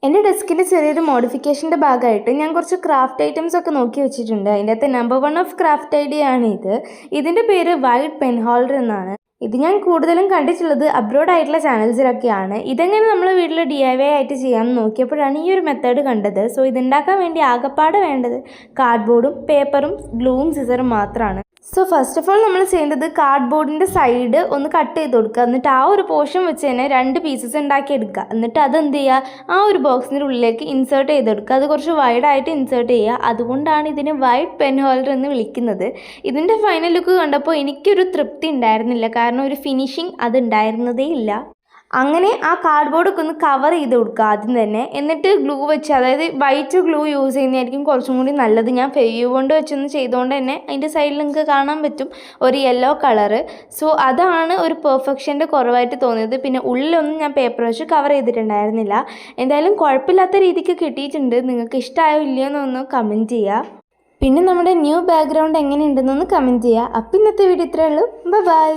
എൻ്റെ ഡെസ്കിൽ ചെറിയൊരു മോഡിഫിക്കേഷൻ്റെ ഭാഗമായിട്ട് ഞാൻ കുറച്ച് ക്രാഫ്റ്റ് ഐറ്റംസ് ഒക്കെ നോക്കി വെച്ചിട്ടുണ്ട്. അതിൻ്റെ അകത്ത് നമ്പർ 1 ഓഫ് ക്രാഫ്റ്റ് ഐഡിയ ആണ് ഇത്. ഇതിൻ്റെ പേര് വൈറ്റ് പെൻ ഹോൾഡർ എന്നാണ്. ഇത് ഞാൻ കൂടുതലും കണ്ടിട്ടുള്ളത് അബ്രോഡ് ആയിട്ടുള്ള ചാനൽസിലൊക്കെയാണ്. ഇതെങ്ങനെ നമ്മൾ വീട്ടിൽ DIY ആയിട്ട് ചെയ്യാമെന്ന് നോക്കിയപ്പോഴാണ് ഈ ഒരു മെത്തേഡ് കണ്ടത്. സോ ഇതുണ്ടാക്കാൻ വേണ്ടി ആകെപ്പാടെ വേണ്ടത് കാർഡ്ബോർഡും പേപ്പറും ഗ്ലൂവും സിസറും മാത്രമാണ്. സോ ഫസ്റ്റ് ഓഫ് ഓൾ നമ്മൾ ചെയ്യേണ്ടത് കാർഡ്ബോർഡിൻ്റെ സൈഡ് ഒന്ന് കട്ട് ചെയ്ത് കൊടുക്കുക. എന്നിട്ട് ആ ഒരു പോർഷൻ വെച്ച് തന്നെ 2 പീസസ് ഉണ്ടാക്കിയെടുക്കുക. എന്നിട്ട് അതെന്ത് ചെയ്യുക, ആ ഒരു ബോക്സിൻ്റെ ഉള്ളിലേക്ക് ഇൻസേർട്ട് ചെയ്തെടുക്കുക. അത് കുറച്ച് വൈഡായിട്ട് ഇൻസേർട്ട് ചെയ്യുക. അതുകൊണ്ടാണ് ഇതിന് വൈറ്റ് പെൻ ഹോൾഡർ എന്ന് വിളിക്കുന്നത്. ഇതിൻ്റെ ഫൈനൽ ലുക്ക് കണ്ടപ്പോൾ എനിക്കൊരു തൃപ്തി ഉണ്ടായിരുന്നില്ല, കാരണം ഒരു ഫിനിഷിങ് അത് ഉണ്ടായിരുന്നതേ ഇല്ല. അങ്ങനെ ആ കാർഡ്ബോർഡൊക്കെ ഒന്ന് കവർ ചെയ്ത് കൊടുക്കുക ആദ്യം തന്നെ. എന്നിട്ട് ഗ്ലൂ വെച്ച്, അതായത് വൈറ്റ് ഗ്ലൂ യൂസ് ചെയ്യുന്നതായിരിക്കും കുറച്ചും കൂടി നല്ലത്. ഞാൻ ഫെവി കൊണ്ട് വെച്ചൊന്ന് ചെയ്തുകൊണ്ട് തന്നെ അതിൻ്റെ സൈഡിൽ നിങ്ങൾക്ക് കാണാൻ പറ്റും ഒരു യെല്ലോ കളറ്. സോ അതാണ് ഒരു പെർഫെക്ഷൻ്റെ കുറവായിട്ട് തോന്നിയത്. പിന്നെ ഉള്ളിലൊന്നും ഞാൻ പേപ്പർ വെച്ച് കവർ ചെയ്തിട്ടുണ്ടായിരുന്നില്ല. എന്തായാലും കുഴപ്പമില്ലാത്ത രീതിക്ക് കിട്ടിയിട്ടുണ്ട്. നിങ്ങൾക്ക് ഇഷ്ടമായോ ഇല്ലയോ എന്നൊന്ന് കമൻറ്റ് ചെയ്യുക. പിന്നെ നമ്മുടെ ന്യൂ ബാക്ക്ഗ്രൗണ്ട് എങ്ങനെയുണ്ടെന്നൊന്ന് കമൻറ്റ് ചെയ്യുക. അപ്പോൾ ഇന്നത്തെ വീഡിയോ ഇത്രയേ ഉള്ളൂ. ബൈ.